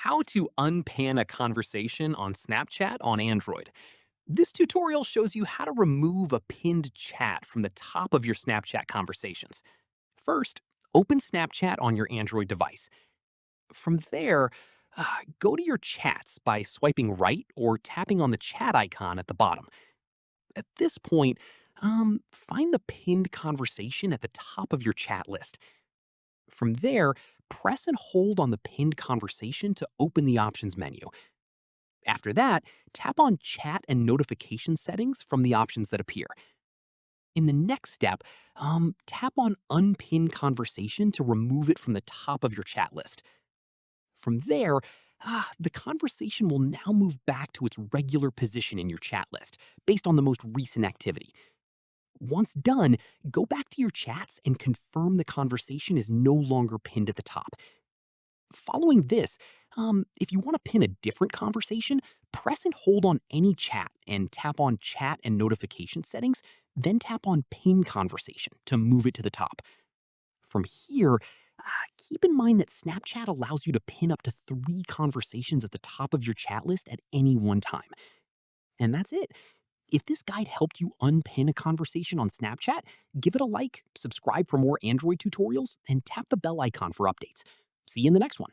how to unpan a conversation on Snapchat on Android. This tutorial shows you how to remove a pinned chat from the top of your Snapchat conversations. First, open Snapchat on your Android device. From there, go to your chats by swiping right or tapping on the chat icon at the bottom. At this point, find the pinned conversation at the top of your chat list. From there, press and hold on the pinned conversation to open the options menu. After that, tap on Chat and Notification settings from the options that appear. In the next step, tap on Unpin Conversation to remove it from the top of your chat list. From there, the conversation will now move back to its regular position in your chat list, based on the most recent activity. Once done, go back to your chats and confirm the conversation is no longer pinned at the top. Following this, if you want to pin a different conversation, press and hold on any chat and tap on Chat and Notification settings, then tap on Pin Conversation to move it to the top. From here, keep in mind that Snapchat allows you to pin up to 3 conversations at the top of your chat list at any one time. And that's it. If this guide helped you unpin a conversation on Snapchat, give it a like, subscribe for more Android tutorials, and tap the bell icon for updates. See you in the next one.